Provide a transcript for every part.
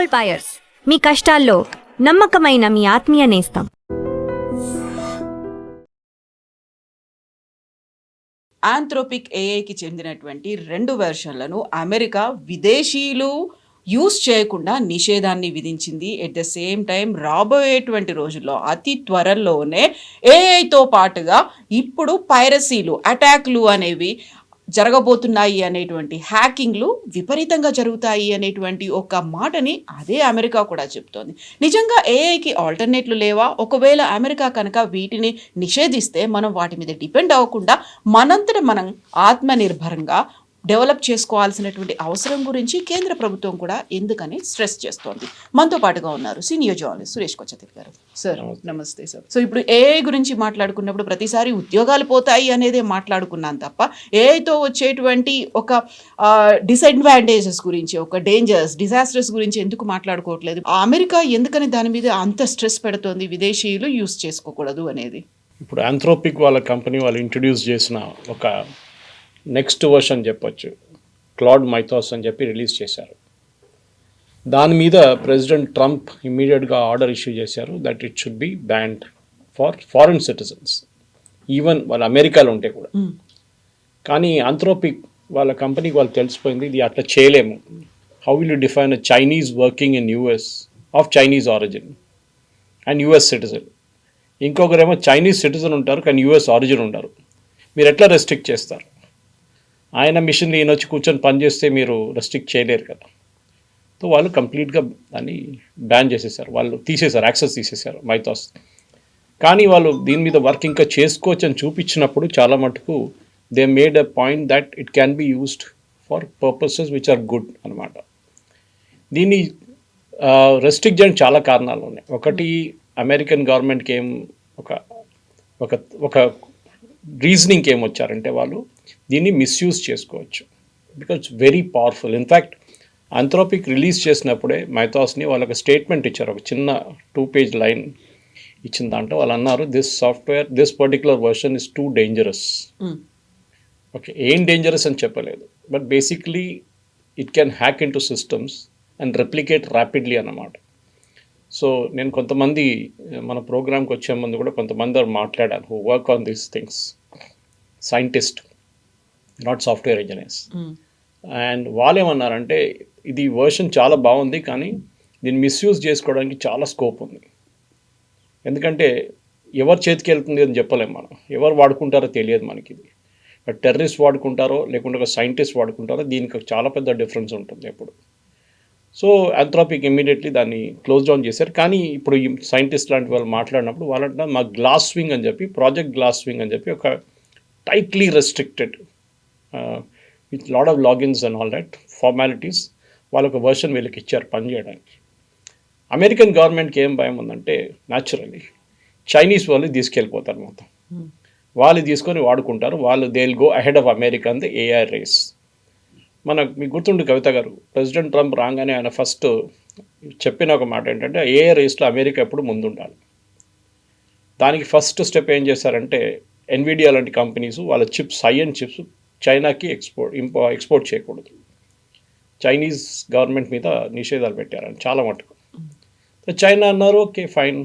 Gold buyers, మీ కష్టాల్లో నమ్మకమైన మీ ఆత్మీయ నేస్తం. ఆంథ్రోపిక్ ఏఐకి చెందినటువంటి 2 వెర్షన్లను అమెరికా విదేశీయులు యూస్ చేయకుండా నిషేధాన్ని విధించింది. ఎట్ ద సేమ్ టైం రాబోయేటువంటి రోజుల్లో అతి త్వరలోనే ఏఐతో పాటుగా ఇప్పుడు పైరసీలు, అటాక్లు అనేవి జరగబోతున్నాయి, అనేటువంటి హ్యాకింగ్లు విపరీతంగా జరుగుతాయి అనేటువంటి ఒక మాటని అదే అమెరికా కూడా చెప్తోంది. నిజంగా ఏఐకి ఆల్టర్నేట్లు లేవా? ఒకవేళ అమెరికా కనుక వీటిని నిషేధిస్తే మనం వాటి మీద డిపెండ్ అవ్వకుండా మనంతట మనం ఆత్మనిర్భరంగా డెవలప్ చేసుకోవాల్సినటువంటి అవసరం గురించి కేంద్ర ప్రభుత్వం కూడా ఎందుకని స్ట్రెస్ చేస్తోంది. మనతో పాటుగా ఉన్నారు సీనియర్ జర్నలిస్ట్ సురేష్ కొచ్చతిల్ గారు. సార్ నమస్తే సార్. సో ఇప్పుడు ఏఐ గురించి మాట్లాడుకున్నప్పుడు ప్రతిసారి ఉద్యోగాలు పోతాయి అనేదే మాట్లాడుకున్నాను తప్ప ఏఐతో వచ్చేటువంటి ఒక డిసడ్వాంటేజెస్ గురించి, ఒక డేంజర్స్, డిజాస్టర్స్ గురించి ఎందుకు మాట్లాడుకోవట్లేదు? అమెరికా ఎందుకని దాని మీద అంత స్ట్రెస్ పెడుతోంది విదేశీయులు యూస్ చేసుకోకూడదు అనేది? ఇప్పుడు ఆంథ్రోపిక్ వాళ్ళ కంపెనీ వాళ్ళు ఇంట్రడ్యూస్ చేసిన ఒక నెక్స్ట్ వర్షన్ చెప్పొచ్చు, క్లాడ్ మైథాస్ అని చెప్పి రిలీజ్ చేశారు. దాని మీద ప్రెసిడెంట్ ట్రంప్ ఇమ్మీడియట్గా ఆర్డర్ ఇష్యూ చేశారు that it should B banned for foreign citizens, even వాళ్ళు అమెరికాలో ఉంటే కూడా. కానీ ఆంథ్రోపిక్ వాళ్ళ కంపెనీకి వాళ్ళు తెలిసిపోయింది ఇది అట్లా చేయలేము. How will you define a Chinese working in US of Chinese origin and US citizen, ఇంకొకరేమో చైనీస్ సిటిజన్ ఉంటారు కానీ యూఎస్ ఆరిజిన్ ఉంటారు, మీరు ఎట్లా రెస్ట్రిక్ట్ చేస్తారు? ఆయన మిషన్లో ఈయన వచ్చి కూర్చొని పనిచేస్తే మీరు రెస్ట్రిక్ట్ చేయలేరు కదా. సో వాళ్ళు కంప్లీట్గా దాన్ని బ్యాన్ చేసేసారు, వాళ్ళు తీసేశారు, యాక్సెస్ తీసేశారు మైథాస్. కానీ వాళ్ళు దీని మీద వర్క్ ఇంకా చేసుకోవచ్చు అని చూపించినప్పుడు చాలా మటుకు they made a point that it can be used for purposes which are good అనమాట. దీన్ని రెస్ట్రిక్ట్ చేయడం చాలా కారణాలు ఉన్నాయి. ఒకటి, అమెరికన్ గవర్నమెంట్కి ఏం ఒక రీజనింగ్కి ఏం వచ్చారంటే వాళ్ళు దీన్ని మిస్యూజ్ చేసుకోవచ్చు because very powerful. In fact Anthropic release చేసినప్పుడే మైథాస్ని వాళ్ళకి స్టేట్మెంట్ ఇచ్చారు, ఒక చిన్న 2-page లైన్ ఇచ్చిన దాంట్లో వాళ్ళు అన్నారు this particular version is too dangerous. Okay, ఏం డేంజరస్ అని చెప్పలేదు, but basically it can hack in to systems and replicate rapidly అన్నమాట. సో నేను కొంతమంది మన ప్రోగ్రామ్కి వచ్చే ముందు కూడా కొంతమంది మాట్లాడాను who work on these things, scientist, not software engineers. And వాళ్ళు ఏమన్నారంటే ఇది వర్షన్ చాలా బాగుంది కానీ దీన్ని మిస్యూజ్ చేసుకోవడానికి చాలా స్కోప్ ఉంది. ఎందుకంటే ఎవరి చేతికి వెళ్తుంది అని చెప్పలేము మనం, ఎవరు వాడుకుంటారో తెలియదు మనకి. ఇది టెర్రరిస్ట్ వాడుకుంటారో లేకుంటే ఒక సైంటిస్ట్ వాడుకుంటారో దీనికి చాలా పెద్ద డిఫరెన్స్ ఉంటుంది ఎప్పుడు. సో ఆంథ్రోపిక్ ఇమ్మీడియట్లీ దాన్ని క్లోజ్ డౌన్ చేశారు. కానీ ఇప్పుడు ఈ సైంటిస్ట్ లాంటి వాళ్ళు మాట్లాడినప్పుడు వాళ్ళంటే మా గ్లాస్ స్వింగ్ అని చెప్పి, ప్రాజెక్ట్ గ్లాస్ స్వింగ్ అని చెప్పి ఒక tightly restricted with lot of logins and all that formalities వాళ్ళొక వర్షన్ వీళ్ళకి ఇచ్చారు పనిచేయడానికి. అమెరికన్ గవర్నమెంట్కి ఏం భయం ఉందంటే న్యాచురల్లీ చైనీస్ వాళ్ళు తీసుకెళ్ళిపోతారు మొత్తం, వాళ్ళు తీసుకొని వాడుకుంటారు, వాళ్ళు they will go ahead of America in the AI race. మీకు గుర్తుండు కవిత గారు, ప్రెసిడెంట్ ట్రంప్ రాగానే ఆయన ఫస్ట్ చెప్పిన ఒక మాట ఏంటంటే ఏఐ రేస్లో అమెరికా ఎప్పుడు ముందుండాలి. దానికి ఫస్ట్ స్టెప్ ఏం చేశారంటే ఎన్విడియా లాంటి కంపెనీస్ వాళ్ళ చిప్స్, హై అండ్ చిప్స్ చైనాకి ఎక్స్పోర్ట్ చేయకూడదు, చైనీస్ గవర్నమెంట్ మీద నిషేధాలు పెట్టారని చాలా మటుకు. చైనా అన్నారు ఓకే ఫైన్,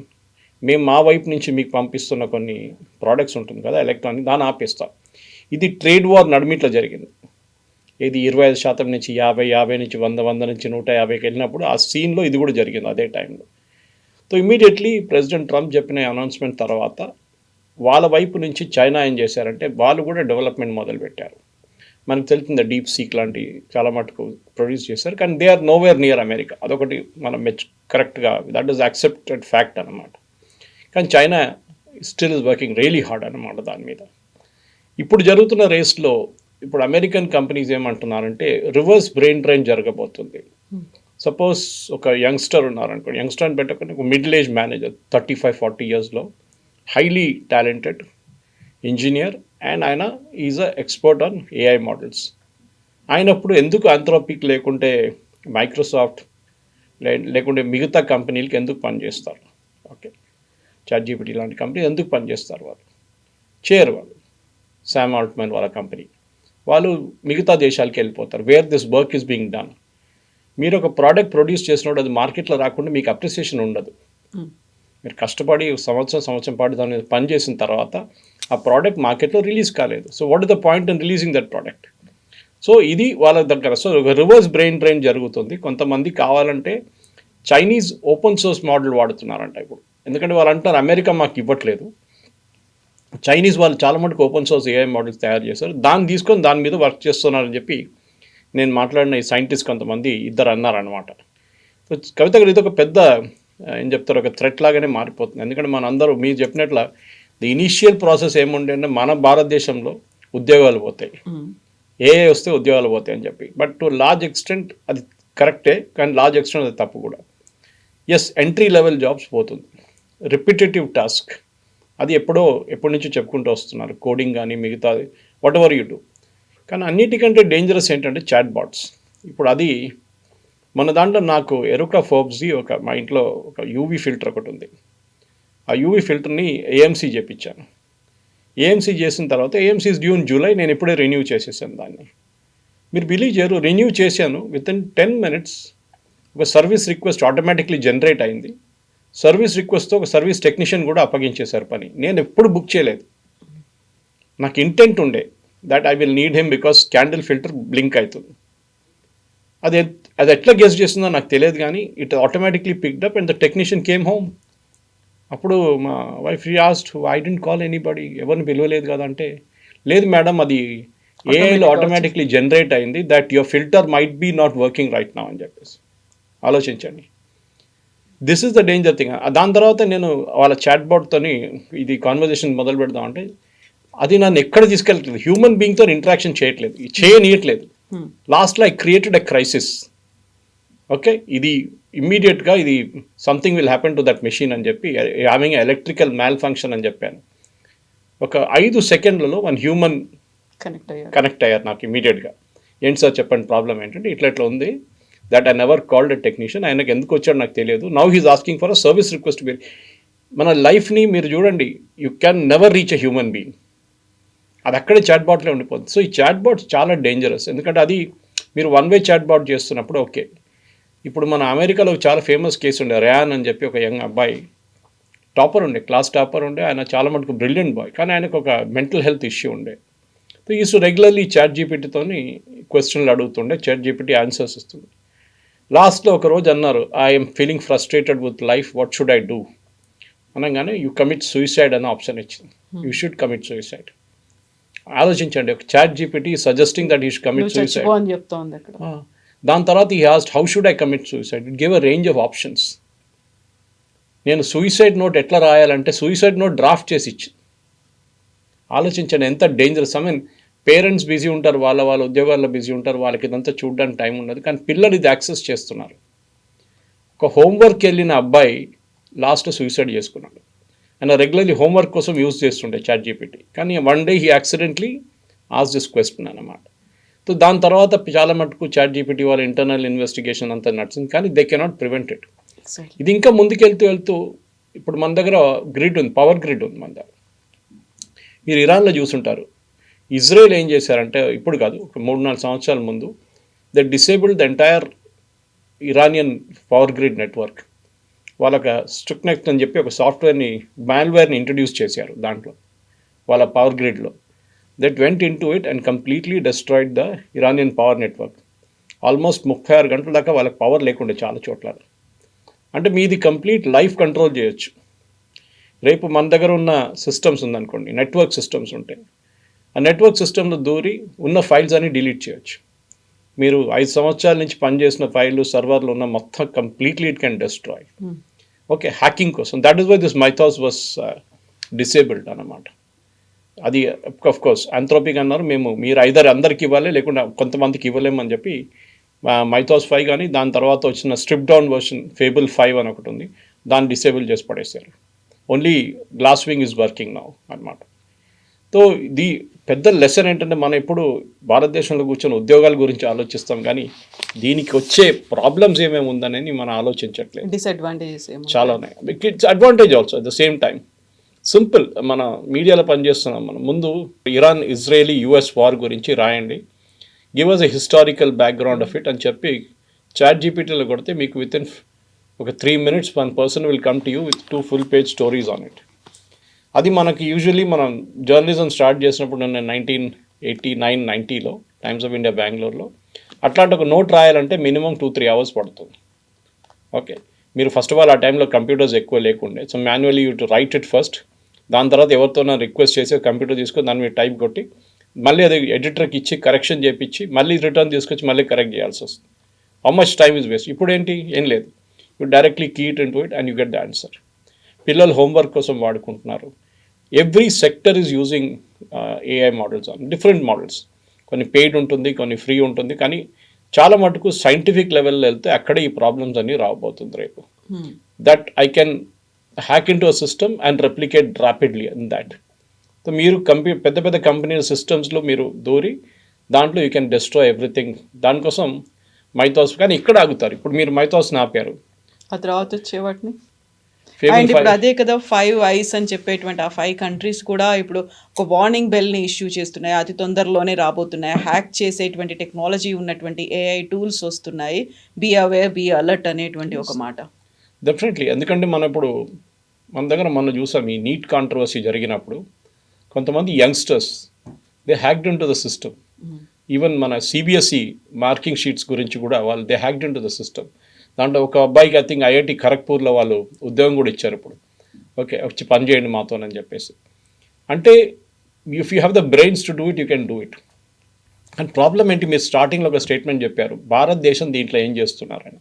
మేము మా వైపు నుంచి మీకు పంపిస్తున్న కొన్ని ప్రోడక్ట్స్ ఉంటుంది కదా ఎలక్ట్రానిక్, దాన్ని ఆపేస్తాం. ఇది ట్రేడ్ వార్ నడిమిట్లో జరిగింది. ఇది 25% నుంచి 50 నుంచి 100 నుంచి 150కి వెళ్ళినప్పుడు ఆ సీన్లో ఇది కూడా జరిగింది అదే టైంలో. సో ఇమీడియట్లీ ప్రెసిడెంట్ ట్రంప్ చెప్పిన అనౌన్స్మెంట్ తర్వాత వాళ్ళ వైపు నుంచి చైనా ఏం చేశారంటే వాళ్ళు కూడా డెవలప్మెంట్ మొదలుపెట్టారు. మనకు తెలిసింది డీప్ సీక్ లాంటి చాలా మటుకు ప్రొడ్యూస్ చేశారు, కానీ they are nowhere near America. అదొకటి మనం కరెక్ట్గా దట్ ఈస్ యాక్సెప్టెడ్ ఫ్యాక్ట్ అనమాట. కానీ China still is working really hard అనమాట దాని మీద. ఇప్పుడు జరుగుతున్న రేస్లో ఇప్పుడు అమెరికన్ కంపెనీస్ ఏమంటున్నారంటే రివర్స్ బ్రెయిన్ డ్రైన్ జరగబోతుంది. సపోజ్ ఒక యంగ్స్టర్ ఉన్నారనుకోండి, యంగ్స్టర్ అని పెట్టకుండా ఒక మిడిల్ ఏజ్ మేనేజర్ 35-40 ఇయర్స్లో హైలీ టాలెంటెడ్ ఇంజనీర్ అండ్ ఆయన is a expert on AI models. ఆయనప్పుడు ఎందుకు ఆంథ్రోపిక్ లేకుంటే మైక్రోసాఫ్ట్ లేకుంటే మిగతా కంపెనీలకి ఎందుకు పనిచేస్తారు? ఓకే, చాట్‌జీపీటీ లాంటి కంపెనీ ఎందుకు పనిచేస్తారు? వాళ్ళు చేయరు. వాళ్ళు శామ్ ఆల్ట్మన్ వాళ్ళ కంపెనీ వాళ్ళు మిగతా దేశాలకు వెళ్ళిపోతారు where this work is being done. మీరు ఒక ప్రోడక్ట్ ప్రొడ్యూస్ చేసినప్పుడు అది మార్కెట్లో రాకుండా మీకు అప్రిసియేషన్ ఉండదు. మీరు కష్టపడి సంవత్సరం పాటు దాని మీద పని చేసిన తర్వాత ఆ ప్రోడక్ట్ మార్కెట్లో రిలీజ్ కాలేదు. So what is the point in releasing that product? So ఇది వాళ్ళ దగ్గర. సో ఒక రివర్స్ బ్రెయిన్ డ్రైన్ జరుగుతుంది. కొంతమంది కావాలంటే చైనీస్ ఓపెన్ సోర్స్ మోడల్ వాడుతున్నారంట ఇప్పుడు. ఎందుకంటే వాళ్ళు అంటారు అమెరికా మాకు ఇవ్వట్లేదు, చైనీస్ వాళ్ళు చాలా మటుకు ఓపెన్ సోర్స్ ఏఐ మోడల్స్ తయారు చేశారు, దాన్ని తీసుకొని దాని మీద వర్క్ చేస్తున్నారని చెప్పి నేను మాట్లాడిన ఈ సైంటిస్ట్ కొంతమంది ఇద్దరు అన్నారనమాట. సో కవిత గారు ఇది ఒక పెద్ద ఏం చెప్తారు, ఒక థ్రెట్ లాగానే మారిపోతుంది. ఎందుకంటే మన అందరూ మీరు చెప్పినట్ల ది ఇనీషియల్ ప్రాసెస్ ఏముండే అంటే మన భారతదేశంలో ఉద్యోగాలు పోతాయి, ఏఐ వస్తే ఉద్యోగాలు పోతాయి అని చెప్పి. బట్ టు లార్జ్ ఎక్స్టెంట్ అది కరెక్టే, కానీ లార్జ్ ఎక్స్టెంట్ అది తప్పు కూడా. ఎస్, ఎంట్రీ లెవెల్ జాబ్స్ పోతుంది, రిపిటేటివ్ టాస్క్ అది ఎప్పటి నుంచో చెప్పుకుంటూ వస్తున్నారు, కోడింగ్ కానీ మిగతాది వాట్ ఎవర్ యూ డూ. కానీ అన్నిటికంటే డేంజరస్ ఏంటంటే చాట్ బాట్స్. ఇప్పుడు అది మన దాంట్లో నాకు ఎరుకా ఫోర్బ్స్ది మా ఇంట్లో ఒక యూవీ ఫిల్టర్ ఒకటి ఉంది. ఆ యూవీ ఫిల్టర్ని ఏఎంసీ చేయించాను. ఏఎంసీ చేసిన తర్వాత AMC is due in July, నేను ఇప్పుడే రెన్యూ చేసేసాను దాన్ని. మీరు బిలీవ్ చేయరు, రెన్యూ చేశాను, విత్ ఇన్ 10 minutes ఒక సర్వీస్ రిక్వెస్ట్ ఆటోమేటిక్లీ జనరేట్ అయింది. సర్వీస్ రిక్వెస్ట్తో ఒక సర్వీస్ టెక్నీషియన్ కూడా అప్పగించేశారు పని. నేను ఎప్పుడు బుక్ చేయలేదు, నాకు ఇంటెంట్ ఉండే that I will need him because candle filter blink అవుతుంది. అది ఎట్లా గెస్ చేస్తుందో నాకు తెలియదు, కానీ it automatically picked up and the technician came home. అప్పుడు మా wife asked I don't call anybody, ఎవరిని పిలవలేదు కదా అంటే, లేదు మేడం అది ఏఐలో ఆటోమేటిక్లీ జనరేట్ అయింది, that your filter might be not working right now అని చెప్పేసి. ఆలోచించండి, this is the danger thing. దాని తర్వాత నేను వాళ్ళ చాట్ బాట్తోని ఇది కాన్వర్జేషన్ మొదలు పెడదామంటే అది నన్ను ఎక్కడ తీసుకెళ్ళట్లేదు, హ్యూమన్ బీయింగ్తో ఇంటరాక్షన్ చేయనీయట్లేదు. లాస్ట్లో I created a crisis. Okay, ఇది ఇమ్మీడియట్గా ఇది something will happen to that machine అని చెప్పి, హ్యావింగ్ ఎలక్ట్రికల్ మ్యాల్ ఫంక్షన్ అని చెప్పాను. ఒక 5 సెకండ్లలో మన హ్యూమన్ కనెక్ట్ అయ్యారు నాకు ఇమీడియట్గా. ఏంటి సార్ చెప్పండి ప్రాబ్లం ఏంటంటే, ఇట్లా ఉంది, that I never called a technician, ఆయనకు ఎందుకు వచ్చాడు నాకు తెలియదు, now he's asking for a service request. మన లైఫ్ని మీరు చూడండి, you can never reach a human being, అది అక్కడే చాట్ బాట్లో ఉండిపోతుంది. సో ఈ చాట్ బాట్స్ చాలా డేంజరస్, ఎందుకంటే అది మీరు వన్ వే చాట్ బాట్ చేస్తున్నప్పుడు ఓకే. ఇప్పుడు మన అమెరికాలో చాలా ఫేమస్ కేసు ఉండే, ర్యాన్ అని చెప్పి ఒక యంగ్ అబ్బాయి, టాపర్ ఉండే, క్లాస్ టాపర్ ఉండే, ఆయన చాలా మటుకు బ్రిలియంట్ బాయ్, కానీ ఆయనకు ఒక మెంటల్ హెల్త్ ఇష్యూ ఉండే. సో ఈస్ రెగ్యులర్లీ చాట్ జీపీటీతోని క్వశ్చన్లు అడుగుతుండే, చాట్ జీపీటీ ఆన్సర్స్ ఇస్తుండే. లాస్ట్లో ఒక రోజు అన్నారు, I'm feeling frustrated with life, what should I do అనగానే యూ కమిట్ సూసైడ్ అనే ఆప్షన్ ఇచ్చింది. You should commit suicide. ఆలోచించండి, ఒక chat GPT suggesting that you should commit suicide అని చెప్తోంది అక్కడ. దాని తర్వాత ఈ asked how should I commit suicide, it give a range of options. నేను సూసైడ్ నోట్ ఎట్లా రాయాలంటే సూసైడ్ నోట్ డ్రాఫ్ట్ చేసి ఇచ్చి. ఆలోచించండి ఎంత dangerous. I mean parents busy ఉంటారు, వాళ్ళ ఉద్యోగాల్లో బిజీ ఉంటారు, వాళ్ళకి ఇదంతా చూడడానికి టైం ఉండదు, కానీ పిల్లలు ఇది యాక్సెస్ చేస్తున్నారు. ఒక హోంవర్క్ వెళ్ళిన అబ్బాయి లాస్ట్ సూసైడ్ చేసుకున్నాడు. ఆయన రెగ్యులర్లీ హోంవర్క్ కోసం యూజ్ చేస్తుండే చాట్ జీపీటీ, కానీ వన్ డే హీ యాక్సిడెంట్లీ ఆస్ దిస్ క్వశ్చన్ అన్నమాట. సో దాని తర్వాత చాలా మటుకు చాట్ జీపీటీ వాళ్ళ ఇంటర్నల్ ఇన్వెస్టిగేషన్ అంతా నడిచింది, కానీ దే కెనాట్ ప్రివెంట్ ఇట్. ఇది ఇంకా ముందుకు వెళ్తూ ఇప్పుడు మన దగ్గర గ్రిడ్ ఉంది, పవర్ గ్రిడ్ ఉంది మన దగ్గర. మీరు ఇరాన్లో చూసుంటారు, ఇజ్రాయెల్ ఏం చేశారంటే, ఇప్పుడు కాదు ఒక 3-4 సంవత్సరాల ముందు, they disabled the entire Iranian power grid network. వాళ్ళకి స్ట్రిక్నెక్ట్ అని చెప్పి ఒక సాఫ్ట్వేర్ని, మాల్వేర్ని ఇంట్రడ్యూస్ చేశారు దాంట్లో వాళ్ళ పవర్ గ్రిడ్లో. That went in to it and completely destroyed the Iranian power network. Almost 36 గంటల దాకా వాళ్ళకి పవర్ లేకుండే చాలా చోట్ల. అంటే మీది కంప్లీట్ లైఫ్ కంట్రోల్ చేయొచ్చు. రేపు మన దగ్గర ఉన్న సిస్టమ్స్ ఉందనుకోండి, నెట్వర్క్ సిస్టమ్స్ ఉంటాయి, ఆ నెట్వర్క్ సిస్టంలో దూరి ఉన్న ఫైల్స్ అన్ని డిలీట్ చేయొచ్చు. మీరు 5 సంవత్సరాల నుంచి పనిచేసిన ఫైళ్ళు సర్వర్లు ఉన్న మొత్తం completely it can destroy. Okay, hacking కోసం. That is why this Mythos was disabled అన్నమాట. అది ఆఫ్ కోర్స్ ఆంథ్రోపిక్ అన్నారు, మీరు ఐదర్ అందరికి ఇవ్వాలి లేకుండా కొంతమందికి ఇవ్వలేమని చెప్పి మైథాస్ 5 కానీ దాని తర్వాత వచ్చిన స్ట్రిప్ డౌన్ వర్షన్ ఫేబుల్ 5 అని ఒకటి ఉంది, దాన్ని డిసేబుల్ చేసి పడేశారు. Only glass wing is working now అన్నమాట. సో ఇది పెద్ద లెసన్ ఏంటంటే, మనం ఇప్పుడు భారతదేశంలో కూర్చొని ఉద్యోగాల గురించి ఆలోచిస్తాం, కానీ దీనికి వచ్చే ప్రాబ్లమ్స్ ఏమేమి ఉందనేది మనం ఆలోచించట్లేదు. డిసడ్వాంటేజెస్ చాలా ఉన్నాయి. It's advantage also at the same time. Simple, మన మీడియాలో పనిచేస్తున్నాం మనం. ముందు ఇరాన్ ఇజ్రాయేలీ యుఎస్ వార్ గురించి రాయండి, give us a historical background of it అని చెప్పి చాట్ జీపీటీలో కొడితే మీకు విత్ ఇన్ ఒక 3 minutes 1 person will come to you with 2 full page stories on it. అది మనకి యూజువలీ మనం జర్నలిజం స్టార్ట్ చేసినప్పుడు నేను 1989-90లో టైమ్స్ ఆఫ్ ఇండియా బెంగళూరులో అట్లాంటి ఒక నోట్ రాయాలంటే మినిమం 2-3 hours పడుతుంది. ఓకే, మీరు ఫస్ట్ ఆఫ్ ఆల్ ఆ టైంలో కంప్యూటర్స్ ఎక్కువ లేకుండే, so manually you to right it first. దాని తర్వాత ఎవరితోనో రిక్వెస్ట్ చేసి కంప్యూటర్ తీసుకొని దాని మీద టైప్ కొట్టి మళ్ళీ అది ఎడిటర్కి ఇచ్చి కరెక్షన్ చేయించి మళ్ళీ రిటర్న్ తీసుకొచ్చి మళ్ళీ కరెక్ట్ చేయాల్సి వస్తుంది. How much time is waste. ఇప్పుడు ఏంటి, ఏం లేదు, you directly key it in to it and you get the answer. పిల్లలు హోంవర్క్ కోసం వాడుకుంటున్నారు. Every sector is using AI models on different models. కొన్ని పెయిడ్ ఉంటుంది, కొన్ని ఫ్రీ ఉంటుంది, కానీ చాలా మటుకు సైంటిఫిక్ లెవెల్లో వెళ్తే అక్కడే ఈ ప్రాబ్లమ్స్ అన్నీ రాబోతుంది రేపు. That I can hack in to a system and replicate rapidly in that. So మీరు పెద్ద పెద్ద కంపెనీల సిస్టమ్స్లో మీరు దూరి దాంట్లో యూ కెన్ డిస్ట్రాయ్ ఎవ్రీథింగ్. దానికోసం మైథాస్, కానీ ఇక్కడ ఆగుతారు. ఇప్పుడు మీరు మైథాస్ని ఆపారు, ఆ తర్వాత వచ్చే వాటిని అండ్ ఇప్పుడు అదే కదా 5 eyes అని చెప్పేటువంటి ఆ 5 countries కూడా ఇప్పుడు ఒక వార్నింగ్ బెల్ని ఇష్యూ చేస్తున్నాయి. అతి తొందరలోనే రాబోతున్నాయి. హ్యాక్ చేసేటువంటి టెక్నాలజీ ఉన్నటువంటి ఏఐ టూల్స్ వస్తున్నాయి. బీ అవేర్, బీ అలర్ట్ అనేటువంటి ఒక మాట. డెఫినెట్లీ. ఎందుకంటే మన దగ్గర మనం చూసాం ఈ నీట్ కాంట్రవర్సీ జరిగినప్పుడు కొంతమంది youngsters they hacked in to the system. Even మన సిబిఎస్ఈ మార్కింగ్ షీట్స్ గురించి కూడా వాళ్ళు they hacked in to the system. దాంట్లో ఒక అబ్బాయికి ఐ థింక్ ఐఐటి ఖరగ్పూర్లో వాళ్ళు ఉద్యోగం కూడా ఇచ్చారు ఇప్పుడు. ఓకే, వచ్చి పని చేయండి మాతోనని చెప్పేసి. అంటే if you have the brains to do it, you can do it. And problem ఏంటి, మీరు స్టార్టింగ్లో ఒక స్టేట్మెంట్ చెప్పారు, భారతదేశం దీంట్లో ఏం చేస్తున్నారని.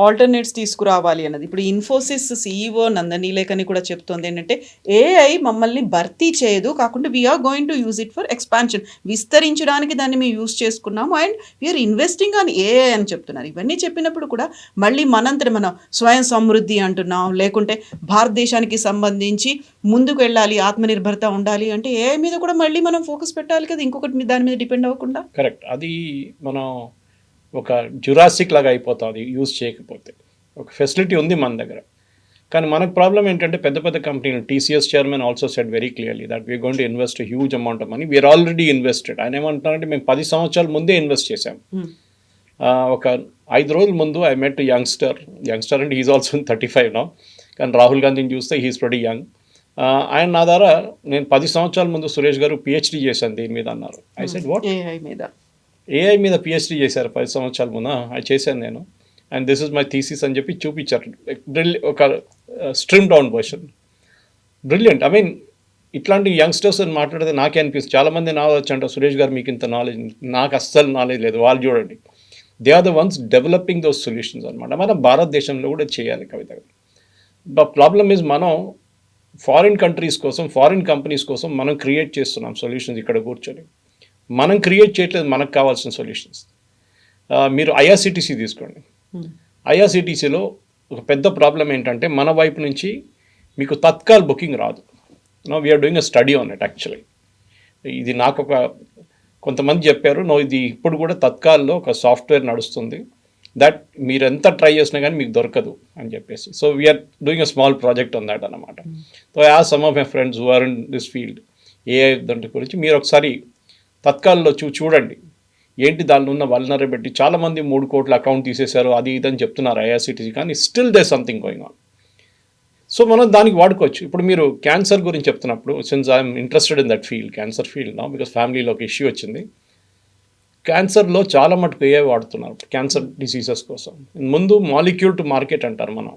ఆల్టర్నేట్స్ తీసుకురావాలి అన్నది. ఇప్పుడు ఇన్ఫోసిస్ సిఇఓ నందని లేఖని కూడా చెప్తోంది ఏంటంటే ఏఐ మమ్మల్ని భర్తీ చేయదు, కాకుండా we're going to use it for expansion, విస్తరించడానికి దాన్ని మేము యూజ్ చేసుకున్నాము and we're investing on AI అని చెప్తున్నారు. ఇవన్నీ చెప్పినప్పుడు కూడా మళ్ళీ మనంతట మనం స్వయం సమృద్ధి అంటున్నాం, లేకుంటే భారతదేశానికి సంబంధించి ముందుకు వెళ్ళాలి, ఆత్మనిర్భరత ఉండాలి అంటే ఏఐ మీద కూడా మళ్ళీ మనం ఫోకస్ పెట్టాలి కదా, ఇంకొకటి దాని మీద డిపెండ్ అవ్వకుండా. కరెక్ట్. అది మనం ఒక జురాసిక్ లాగా అయిపోతుంది యూజ్ చేయకపోతే. ఒక ఫెసిలిటీ ఉంది మన దగ్గర, కానీ మనకు ప్రాబ్లం ఏంటంటే పెద్ద పెద్ద కంపెనీలు, TCS chairman also said very clearly that we're going to invest huge amount of money, we're already invested. ఆయన ఏమంటున్నారంటే మేము 10 సంవత్సరాల ముందే ఇన్వెస్ట్ చేశాం. ఒక 5 రోజుల ముందు ఐ మెట్ యంగ్స్టర్ అంటే హీఈస్ ఆల్సో 35 నౌ, కానీ రాహుల్ గాంధీని చూస్తే హీఈస్ వెరీ యంగ్. ఆయన నా ద్వారా నేను 10 సంవత్సరాల ముందు సురేష్ గారు పిహెచ్డీ చేశాను దీని మీద అన్నారు. ఐ సెడ్ వాట్, ఏఐ మీద పిహెచ్డీ చేశారు 10 సంవత్సరాల ముందు? అది చేశాను నేను, and this is my thesis అని చెప్పి చూపించారు. ఒక stream down version. Brilliant. I mean ఇట్లాంటి యంగ్స్టర్స్ అని మాట్లాడితే నాకే అనిపిస్తుంది, చాలామంది నాలెడ్జ్ అంటారు సురేష్ గారు మీకు ఇంత నాలెడ్జ్, నాకు అస్సలు నాలెడ్జ్ లేదు. వాళ్ళు చూడండి, they are the ones developing those solutions అనమాట. మన భారతదేశంలో కూడా చేయాలి కవిత. ద ప్రాబ్లమ్ ఈజ్ మనం ఫారిన్ కంట్రీస్ కోసం, ఫారిన్ కంపెనీస్ కోసం మనం క్రియేట్ చేస్తున్నాం సొల్యూషన్స్ ఇక్కడ కూర్చొని. మనం క్రియేట్ చేయట్లేదు మనకు కావాల్సిన సొల్యూషన్స్. మీరు ఐఆర్సిటీసీ తీసుకోండి. ఐఆర్సిటీసీలో ఒక పెద్ద ప్రాబ్లం ఏంటంటే మన వైపు నుంచి మీకు తత్కాల్ బుకింగ్ రాదు. No we're doing a study on it actually. ఇది నాకు కొంతమంది చెప్పారు, ఇది ఇప్పుడు కూడా తత్కాల్లో ఒక సాఫ్ట్వేర్ నడుస్తుంది దట్ మీరు ఎంత ట్రై చేసినా కానీ మీకు దొరకదు అని చెప్పేసి. So we're doing a small project on that అనమాట. So I asked some of my friends who are in this field AI దాంట్లో గురించి మీరు ఒకసారి తత్కాల్లో చూడండి ఏంటి దానిలో ఉన్న వల్నరబిలిటీ. చాలామంది 3 కోట్ల అకౌంట్ తీసేశారు అది ఇదని చెప్తున్నారు ఐఆర్సిటీసీ, కానీ still they something going on. So మనం దానికి వాడుకోవచ్చు. ఇప్పుడు మీరు క్యాన్సర్ గురించి చెప్తున్నప్పుడు, since I'm interested in that field, cancer field నా, బికాస్ ఫ్యామిలీలో ఒక ఇష్యూ వచ్చింది. క్యాన్సర్లో చాలా మటుకు ఏఐ వాడుతున్నారు క్యాన్సర్ డిసీజెస్ కోసం. ముందు మాలిక్యూల్ టు మార్కెట్ అంటారు. మనం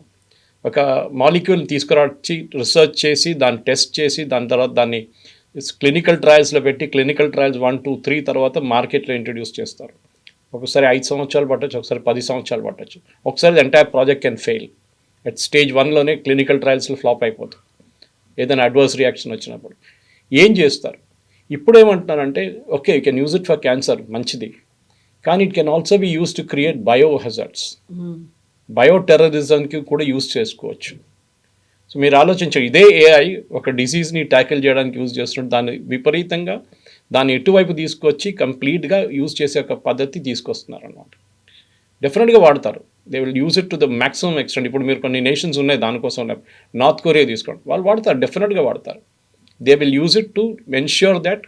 ఒక మాలిక్యూల్ని తీసుకురాచి రీసెర్చ్ చేసి దాన్ని టెస్ట్ చేసి దాని తర్వాత దాన్ని క్లినికల్ ట్రయల్స్లో పెట్టి క్లినికల్ ట్రయల్స్ 1, 2, 3 తర్వాత మార్కెట్లో ఇంట్రడ్యూస్ చేస్తారు. ఒకసారి 5 సంవత్సరాలు పట్టచ్చు, ఒకసారి 10 సంవత్సరాలు పట్టచ్చు, ఒకసారి entire project can fail. At stage 1లోనే క్లినికల్ ట్రయల్స్లో ఫ్లాప్ అయిపోతుంది ఏదైనా అడ్వర్స్ రియాక్షన్ వచ్చినప్పుడు. ఏం చేస్తారు ఇప్పుడు ఏమంటున్నారంటే, okay you can use it for cancer, మంచిది, కానీ it can also be use to create bio hazards. Bio టెర్రరిజంకి కూడా యూజ్ చేసుకోవచ్చు. సో మీరు ఆలోచించండి, ఇదే ఏఐ ఒక డిసీజ్ని ట్యాకిల్ చేయడానికి యూజ్ చేస్తున్నట్టు దాన్ని విపరీతంగా దాన్ని ఎటువైపు తీసుకొచ్చి కంప్లీట్గా యూజ్ చేసే ఒక పద్ధతి తీసుకొస్తున్నారు అన్నమాట. డెఫినెట్గా వాడతారు. They will use it to the maximum extent. ఇప్పుడు మీరు కొన్ని నేషన్స్ ఉన్నాయి దానికోసం, నార్త్ కొరియా తీసుకోండి, వాళ్ళు వాడతారు, డెఫినెట్గా వాడతారు. They will use it to ensure that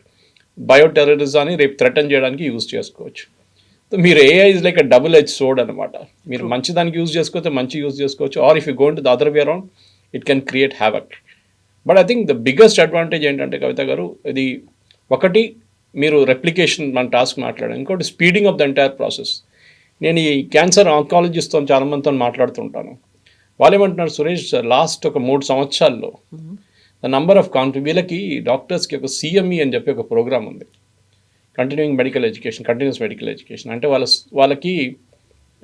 బయోటెర్రరిజాన్ని రేపు థ్రెటన్ చేయడానికి యూజ్ చేసుకోవచ్చు. మీరు AI is like a double edge sword అనమాట. మీరు మంచి దానికి యూజ్ చేసుకోవచ్చు, మంచి యూజ్ చేసుకోవచ్చు, or if you gone to the other way around it can create havoc. But I think the biggest advantage ఏంటంటే కవిత గారు, ఇది ఒకటి మీరు రెప్లికేషన్ మన టాస్క్ మాట్లాడారు, ఇంకోటి speeding of the entire process. నేను ఈ క్యాన్సర్ ఆంకాలజిస్ట్తో చాలామందితో మాట్లాడుతుంటాను. వాళ్ళు ఏమంటున్నారు, సురేష్ లాస్ట్ ఒక 3 సంవత్సరాల్లో ద నంబర్ ఆఫ్ వీళ్ళకి డాక్టర్స్కి ఒక సిఎంఈ అని చెప్పి ఒక ప్రోగ్రామ్ ఉంది, కంటిన్యూస్ మెడికల్ ఎడ్యుకేషన్. అంటే వాళ్ళకి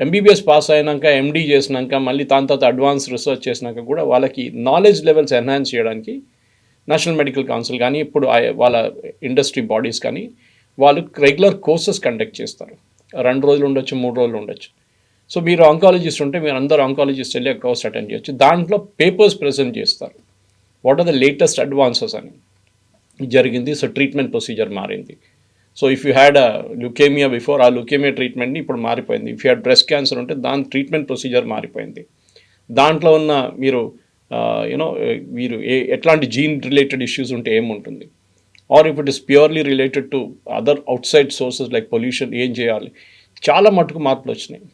ఎంబీబీఎస్ పాస్ అయినాక, ఎండీ చేసినాక, మళ్ళీ దాని తర్వాత అడ్వాన్స్ రీసెర్చ్ చేసినాక కూడా వాళ్ళకి నాలెడ్జ్ లెవెల్స్ ఎన్హాన్స్ చేయడానికి నేషనల్ మెడికల్ కౌన్సిల్ కానీ, ఇప్పుడు వాళ్ళ ఇండస్ట్రీ బాడీస్ కానీ వాళ్ళు రెగ్యులర్ కోర్సెస్ కండక్ట్ చేస్తారు. 2 రోజులు ఉండొచ్చు, 3 రోజులు ఉండొచ్చు. సో మీరు ఆంకాలజిస్ట్ ఉంటే మీరు అందరూ ఆంకాలజిస్ట్ వెళ్ళి ఆ కోర్స్ అటెండ్ చేయొచ్చు. దాంట్లో పేపర్స్ ప్రజెంట్ చేస్తారు, what are the latest advances అని జరిగింది. సో ట్రీట్మెంట్ ప్రొసీజర్ మారింది. So if you had a leukemia before, ఆ లుకేమియా ట్రీట్మెంట్ని ఇప్పుడు మారిపోయింది. If you had breast cancer ఉంటే దాని ట్రీట్మెంట్ ప్రొసీజర్ మారిపోయింది. దాంట్లో ఉన్న మీరు మీరు ఎట్లాంటి జీన్ రిలేటెడ్ ఇష్యూస్ ఉంటే ఏముంటుంది, or if it is purely related to other outside sources like pollution, ఏం చేయాలి, చాలా మటుకు మార్పులు వచ్చినాయి.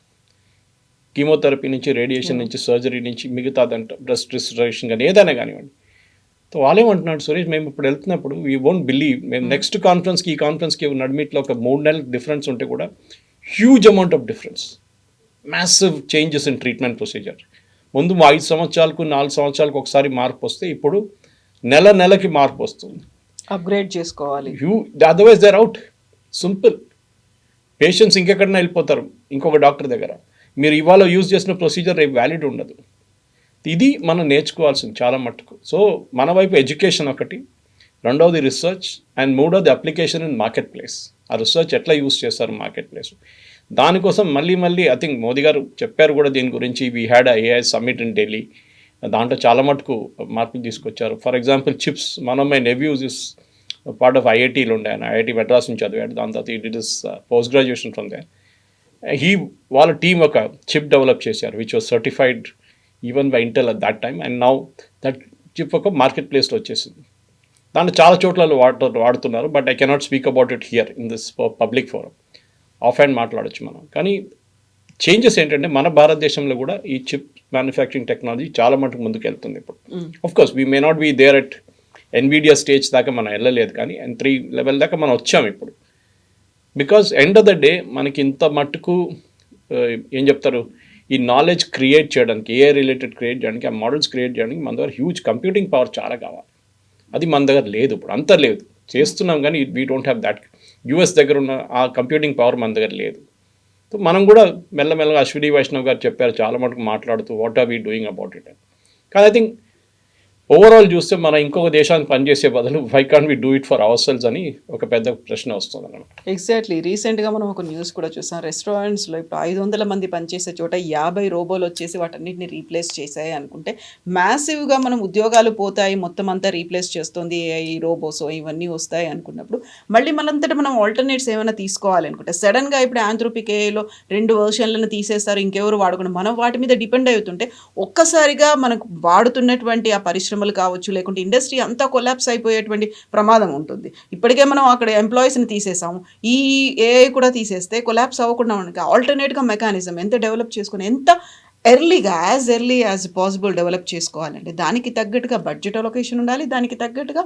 కీమోథెరపీ నుంచి, రేడియేషన్ నుంచి, సర్జరీ నుంచి, మిగతాదంట బ్రెస్ట్ రిస్టరేషన్ కానీ ఏదైనా కానివ్వండి. సో వాళ్ళేమంటున్నాడు, సురేష్ మేము ఇప్పుడు వెళ్తున్నప్పుడు వీ వోంట్ బిలీవ్, మేము నెక్స్ట్ కాన్ఫరెన్స్కి ఈ కాన్ఫరెన్స్కి నడిమిట్లో ఒక 3 నెలల డిఫరెన్స్ ఉంటే కూడా huge amount of difference, massive changes in treatment procedure. ముందు 5 సంవత్సరాలకు 4 సంవత్సరాలకు ఒకసారి మార్పు వస్తే ఇప్పుడు నెలకి మార్పు వస్తుంది. అప్గ్రేడ్ చేసుకోవాలి. Otherwise they're out. Simple. Patients ఇంకెక్కడైనా వెళ్ళిపోతారు ఇంకొక డాక్టర్ దగ్గర. మీరు ఇవాళ యూజ్ చేసిన ప్రొసీజర్ రేపు వ్యాలిడ్ ఉండదు. ఇది మనం నేర్చుకోవాల్సింది చాలా మట్టుకు. సో మన వైపు ఎడ్యుకేషన్ ఒకటి, రెండవది రిసెర్చ్, అండ్ మూడవది అప్లికేషన్ ఇన్ మార్కెట్ ప్లేస్. ఆ రిసెర్చ్ ఎట్లా యూజ్ చేస్తారు మార్కెట్ ప్లేస్. దానికోసం మళ్ళీ ఐ థింక్ మోదీ గారు చెప్పారు కూడా దీని గురించి. We had a AI summit in Delhi. దాంట్లో చాలా మటుకు మార్పులు తీసుకొచ్చారు. ఫర్ ఎగ్జాంపుల్ చిప్స్, మనం మై నెవ్యూస్ ఇస్ పార్ట్ ఆఫ్ ఐఐటీలో ఉండే, ఆయన ఐఐటీ మెడ్రాస్ నుంచి చదివాడు. దాని తర్వాత it is post graduation from they. వాళ్ళ టీం ఒక చిప్ డెవలప్ చేశారు which was certified even by Intel at that time, and now that chip ఒక మార్కెట్ ప్లేస్లో వచ్చేసింది. దాంట్లో చాలా చోట్ల వాడుతున్నారు. But I cannot speak about it here in this public forum. Of hand మాట్లాడచ్చు మనం. కానీ చేంజెస్ ఏంటంటే మన భారతదేశంలో కూడా ఈ చిప్ మ్యానుఫ్యాక్చరింగ్ టెక్నాలజీ చాలా మటుకు ముందుకు వెళ్తుంది ఇప్పుడు. Of course we may not be there at Nvidia stage దాకా మనం వెళ్ళలేదు, కానీ N3 లెవెల్ దాకా మనం వచ్చాము ఇప్పుడు. Because end of the day మనకి ఇంత మట్టుకు ఏం చెప్తారు, ఈ నాలెడ్జ్ క్రియేట్ చేయడానికి, ఏఐ రిలేటెడ్ క్రియేట్ చేయడానికి, ఆ మోడల్స్ క్రియేట్ చేయడానికి మన దగ్గర హ్యూజ్ కంప్యూటింగ్ పవర్ చాలా కావాలి. అది మన దగ్గర లేదు ఇప్పుడు, అంత లేదు. చేస్తున్నాం కానీ we don't have that. US దగ్గర ఉన్న ఆ కంప్యూటింగ్ పవర్ మన దగ్గర లేదు. సో మనం కూడా మెల్లమెల్లగా అశ్విని వైష్ణవ్ గారు చెప్పారు చాలా మటుకు మాట్లాడుతూ, what are we doing about it. కానీ ఐ థింక్ ఓవరాల్ చూస్తే మనం ఇంకొక దేశానికి పనిచేసే బదులు why can't we do it for ourselves అని ఒక పెద్ద ప్రశ్న వస్తుంది అన్నమాట. ఎగ్జాక్ట్లీ. రీసెంట్గా మనం ఒక న్యూస్ కూడా చూసాం. రెస్టారెంట్స్లో ఇప్పుడు 500 మంది పనిచేసే చోట 50 రోబోలు వచ్చేసి వాటన్నిటిని రీప్లేస్ చేసాయి అనుకుంటే మ్యాసివ్గా మనం ఉద్యోగాలు పోతాయి, మొత్తం అంతా రీప్లేస్ చేస్తుంది ఈ రోబోస్ ఇవన్నీ వస్తాయి అనుకున్నప్పుడు మళ్ళీ మనంతటా మనం ఆల్టర్నేట్స్ ఏమైనా తీసుకోవాలి అనుకుంటే సడన్గా ఇప్పుడు ఆంథ్రోపిక్ ఏఐలో 2 వెర్షన్లను తీసేస్తారు, ఇంకెవరు వాడుకుని మనం వాటి మీద డిపెండ్ అవుతుంటే ఒక్కసారిగా మనకు వాడుతున్నటువంటి ఆ పరిశ్రమలు కావచ్చు, లేకుంటే ఇండస్ట్రీ అంతా కొలాప్స్ అయిపోయేటువంటి ప్రమాదం ఉంటుంది. ఇప్పటికే మనం అక్కడ ఎంప్లాయీస్ని తీసేసాము, ఈ ఏఐ కూడా తీసేస్తే కొలాప్స్ అవ్వకుండా మనకి ఆల్టర్నేట్గా మెకానిజం ఎంత డెవలప్ చేసుకుని ఎంత ఎర్లీ యాజ్ పాసిబుల్ డెవలప్ చేసుకోవాలండి. దానికి తగ్గట్టుగా బడ్జెట్ అలొకేషన్ ఉండాలి, దానికి తగ్గట్టుగా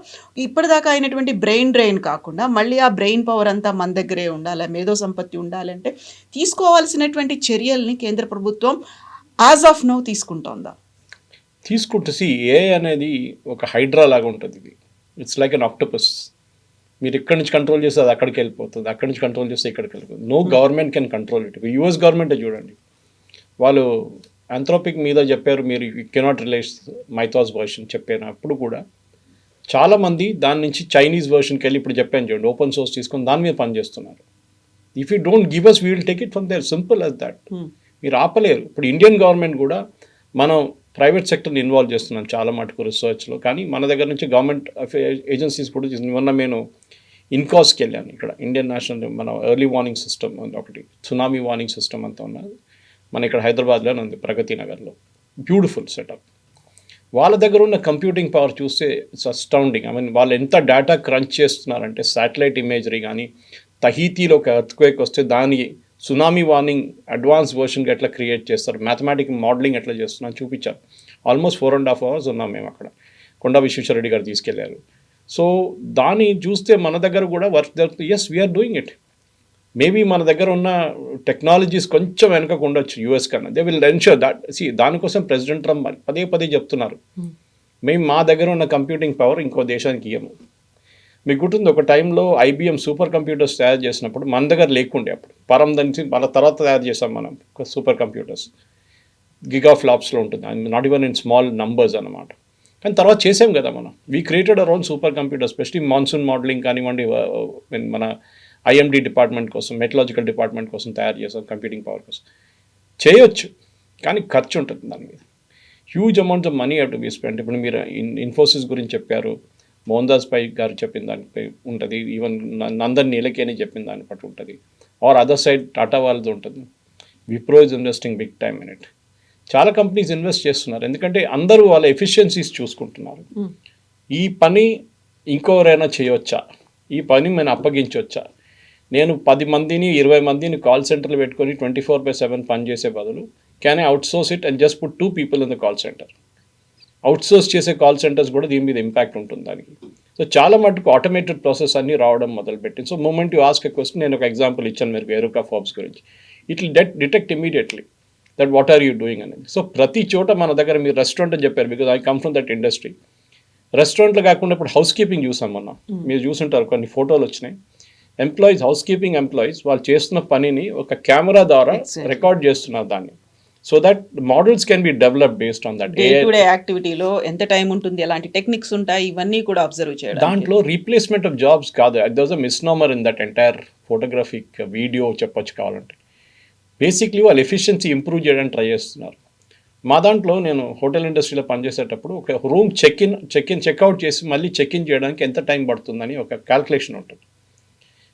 ఇప్పటిదాకా అయినటువంటి బ్రెయిన్ డ్రైన్ కాకుండా మళ్ళీ ఆ బ్రెయిన్ పవర్ అంతా మన దగ్గరే ఉండాలి, మేధో సంపత్తి ఉండాలంటే తీసుకోవాల్సినటువంటి చర్యల్ని కేంద్ర ప్రభుత్వం యాజ్ ఆఫ్ నౌ తీసుకుంటోందా? తీసుకుంటే ఏఐ అనేది ఒక హైడ్రా లాగా ఉంటుంది. ఇది ఇట్స్ లైక్ అన్ ఆక్టోపస్. మీరు ఇక్కడి నుంచి కంట్రోల్ చేస్తే అది అక్కడికి వెళ్ళిపోతుంది, అక్కడి నుంచి కంట్రోల్ చేస్తే ఇక్కడికి వెళ్ళిపోతుంది. No government can control it. US గవర్నమెంటే చూడండి, వాళ్ళు ఆంథ్రోపిక్ మీద చెప్పారు మీరు you cannot release Mythos version చెప్పారు. అప్పుడు కూడా చాలామంది దాని నుంచి చైనీస్ వర్షన్కి వెళ్ళి ఇప్పుడు చెప్పాను చూడండి, ఓపెన్ సోర్స్ తీసుకొని దాని మీద పనిచేస్తున్నారు. If you don't give us we will take it from there, simple as that. మీరు ఆపలేరు. ఇప్పుడు ఇండియన్ గవర్నమెంట్ కూడా మనం ప్రైవేట్ సెక్టర్ని ఇన్వాల్వ్ చేస్తున్నాం చాలా మటుకు రీసెర్చ్లో, కానీ మన దగ్గర నుంచి గవర్నమెంట్ ఏజెన్సీస్ కూడా మొన్న నేను ఇన్కాస్కి వెళ్ళాను. ఇక్కడ ఇండియన్ నేషనల్ మన ఎర్లీ వార్నింగ్ సిస్టమ్ ఒకటి, సునామీ వార్నింగ్ సిస్టమ్ అంతా ఉన్నది మన ఇక్కడ హైదరాబాద్లోనే ఉంది, ప్రగతి నగర్లో. Beautiful setup. వాళ్ళ దగ్గర ఉన్న కంప్యూటింగ్ పవర్ చూస్తే ఇట్స్ అస్టౌండింగ్. ఐ మీన్ వాళ్ళు ఎంత డేటా క్రంచ్ చేస్తున్నారంటే శాటిలైట్ ఇమేజరీ కానీ, తహీతీలో ఒక ఎర్త్క్వేక్ వస్తే దాని సునామీ వార్నింగ్ అడ్వాన్స్ వర్షన్గా ఎట్లా క్రియేట్ చేస్తారు, మ్యాథమెటిక్ మోడలింగ్ ఎట్లా చేస్తున్నారు చూపించారు. ఆల్మోస్ట్ 4.5 hours ఉన్నాం మేము అక్కడ. కొండా విశ్వేశ్వరరెడ్డి గారు తీసుకెళ్లారు. సో దాన్ని చూస్తే మన దగ్గర కూడా వర్క్ జరుగుతుంది. Yes, we're doing it. Maybe మన దగ్గర ఉన్న టెక్నాలజీస్ కొంచెం వెనకకు ఉండొచ్చు యూఎస్ కన్నా. They will ensure that. దానికోసం ప్రెసిడెంట్ ట్రంప్ పదే పదే చెప్తున్నారు, మేము మా దగ్గర ఉన్న కంప్యూటింగ్ పవర్ ఇంకో దేశానికి ఇవ్వము. మీకు గుర్తుంది, ఒక టైంలో ఐబిఎం సూపర్ కంప్యూటర్స్ తయారు చేసినప్పుడు మన దగ్గర లేకుండే. అప్పుడు పరం నుంచి మన తర్వాత తయారు చేసాం మనం సూపర్ కంప్యూటర్స్. గిగా ఫ్లాప్స్లో ఉంటుంది, not even in small numbers అన్నమాట. కానీ తర్వాత చేసాం కదా మనం. We created our own super computers, especially monsoon modelling కానివ్వండి, మన ఐఎండి డిపార్ట్మెంట్ కోసం, మెటలాజికల్ డిపార్ట్మెంట్ కోసం తయారు చేసాం, కంప్యూటింగ్ పవర్ కోసం. చేయొచ్చు, కానీ ఖర్చు ఉంటుంది దాని మీద. Huge amounts of money have to be spend. ఇప్పుడు మీరు ఇన్ఫోసిస్ గురించి చెప్పారు, మోహన్ దాస్ పై గారు చెప్పిన దానిపై ఉంటుంది, ఈవెన్ నందన్ నీలకేని చెప్పిన దాన్ని బట్టి ఉంటుంది, ఆర్ అదర్ సైడ్ టాటా వాళ్ళది ఉంటుంది. Wipro is investing big time in it. చాలా కంపెనీస్ ఇన్వెస్ట్ చేస్తున్నారు, ఎందుకంటే అందరూ వాళ్ళ ఎఫిషియన్సీస్ చూసుకుంటున్నారు. ఈ పని ఇంకోరైనా చేయవచ్చా, ఈ పని నేను అప్పగించవచ్చా, నేను 10 మందిని 20 మందిని కాల్ సెంటర్లు పెట్టుకొని 24/7 పని చేసే బదులు can I outsource it and just put 2 people in the call centre. Outsource చేసే కాల్ సెంటర్స్ కూడా దీని మీద ఇంపాక్ట్ ఉంటుంది దానికి. సో చాలా మటుకు ఆటోమేటెడ్ ప్రాసెస్ అన్నీ రావడం మొదలుపెట్టింది. So moment you ask a question, నేను ఒక ఎగ్జాంపుల్ ఇచ్చాను మీరు ఎరుకా ఫాబ్స్ గురించి. It will detect immediately that what are you doing అనేది. సో ప్రతి చోట మన దగ్గర మీరు రెస్టారెంట్ అని చెప్పారు, because I come from that industry. రెస్టారెంట్లో కాకుండా ఇప్పుడు హౌస్ కీపింగ్ చూసాం మొన్న, మీరు చూసుంటారు, కొన్ని ఫోటోలు వచ్చినాయి. ఎంప్లాయీస్, హౌస్ కీపింగ్ ఎంప్లాయీస్ వాళ్ళు చేస్తున్న పనిని ఒక కెమెరా ద్వారా రికార్డ్ చేస్తున్నారు దాన్ని. So that models can be develop based on that. Day to day యాక్టివిటీలో ఎంత టైం ఉంటుంది, ఎలాంటి టెక్నిక్స్ ఉంటాయి, ఇవన్నీ కూడా అబ్జర్వ్ చేయడం. దాంట్లో రీప్లేస్మెంట్ ఆఫ్ జాబ్స్ కాదు, that was a misnomer in that entire photographic video చెప్పొచ్చు కావాలంటే. బేసిక్లీ వాళ్ళు ఎఫిషియన్సీ ఇంప్రూవ్ చేయడానికి ట్రై చేస్తున్నారు. మా దాంట్లో నేను హోటల్ ఇండస్ట్రీలో పనిచేసేటప్పుడు ఒక రూమ్ చెక్అవుట్ చేసి మళ్ళీ చెక్ఇన్ చేయడానికి ఎంత టైం పడుతుందని ఒక క్యాల్కులేషన్ ఉంటుంది.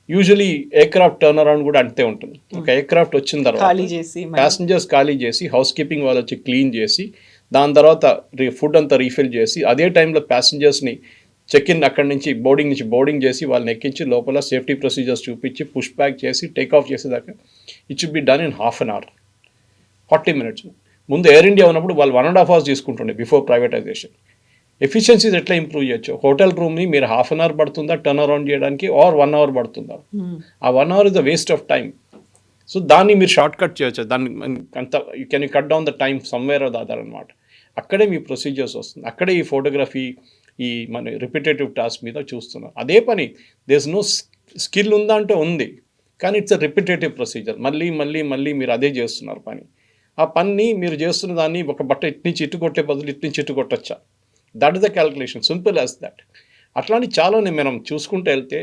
యూజువలీ ఎయిర్క్రాఫ్ట్ టర్న్ అరౌండ్ కూడా అంతే ఉంటుంది. ఒక ఎయిర్క్రాఫ్ట్ వచ్చిన తర్వాత ప్యాసింజర్స్ ఖాళీ చేసి హౌస్ కీపింగ్ వాళ్ళు వచ్చి క్లీన్ చేసి దాని తర్వాత ఫుడ్ అంతా రీఫిల్ చేసి అదే టైంలో ప్యాసింజర్స్ని చెక్ఇన్ అక్కడి నుంచి బోర్డింగ్ చేసి వాళ్ళని ఎక్కించి లోపల సేఫ్టీ ప్రొసీజర్స్ చూపించి పుష్ బ్యాక్ చేసి టేక్ ఆఫ్ చేసేదాకా it should be done in ½ an hour, 40 minutes. ముందు ఎయిర్ ఇండియా ఉన్నప్పుడు వాళ్ళు 1.5 hours తీసుకుంటుండే బిఫోర్ ప్రైవేటైజేషన్. ఎఫిషియన్సీస్ ఎట్లా ఇంప్రూవ్ చేయొచ్చు? హోటల్ రూమ్ని మీరు ½ an hour పడుతుందా టర్న్ అరౌండ్ చేయడానికి, ఆర్ 1 hour పడుతుందా? ఆ 1 hour is the waste of time. So దాన్ని మీరు షార్ట్ కట్ చేయొచ్చు, దాన్ని అంత can you cut down the time somewhere or the other అనమాట. అక్కడే మీ ప్రొసీజర్స్ వస్తుంది, అక్కడే ఈ ఫోటోగ్రఫీ ఈ మన రిపిటేటివ్ టాస్క్ మీద చూస్తున్నారు. అదే పని దేర్ ఇస్ నో స్కిల్ ఉందా అంటే ఉంది, కానీ ఇట్స్ అ రిపిటేటివ్ ప్రొసీజర్. మళ్ళీ మీరు అదే చేస్తున్నారు పని. ఆ పని మీరు చేస్తున్న దాన్ని ఒక బట్ట ఇటు నుంచి ఇటు కొట్టే బదులు ఇటు నుంచి ఇటు కొట్టచ్చా? That is the calculation, simple as that. అట్లాంటి చాలానే మనం చూసుకుంటూ వెళ్తే,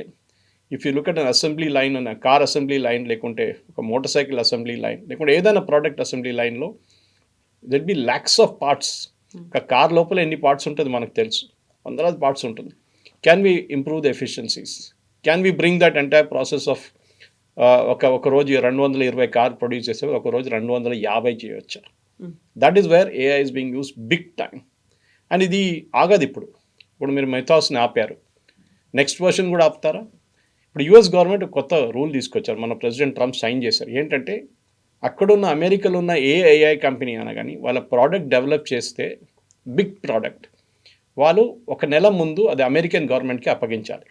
if you look at an assembly line, అన్న కార్ అసెంబ్లీ లైన్, లేకుంటే ఒక మోటార్ సైకిల్ అసెంబ్లీ లైన్, లేకుంటే ఏదైనా ప్రోడక్ట్ అసెంబ్లీ లైన్లో there be lakhs of parts. ఒక కార్ లోపల ఎన్ని పార్ట్స్ ఉంటుంది మనకు తెలుసు, వందలాది పార్ట్స్ ఉంటుంది. Can we improve the efficiencies? Can we bring that entire process of ఒక రోజు 220 కార్ ప్రొడ్యూస్ చేసే ఒక రోజు 250 చేయొచ్చా? That is where AI is being use big time. And ఇది ఆగదు. ఇప్పుడు మీరు మెథాస్ని ఆపారు, నెక్స్ట్ వర్షన్ కూడా ఆపుతారా? ఇప్పుడు యూఎస్ గవర్నమెంట్ కొత్త రూల్ తీసుకొచ్చారు, మన ప్రెసిడెంట్ ట్రంప్ సైన్ చేశారు. ఏంటంటే అక్కడున్న అమెరికాలో ఉన్న ఏఐ కంపెనీ అనగాని వాళ్ళ ప్రోడక్ట్ డెవలప్ చేస్తే బిగ్ ప్రోడక్ట్, వాళ్ళు 1 నెల ముందు అది అమెరికన్ గవర్నమెంట్కి అప్పగించాలి.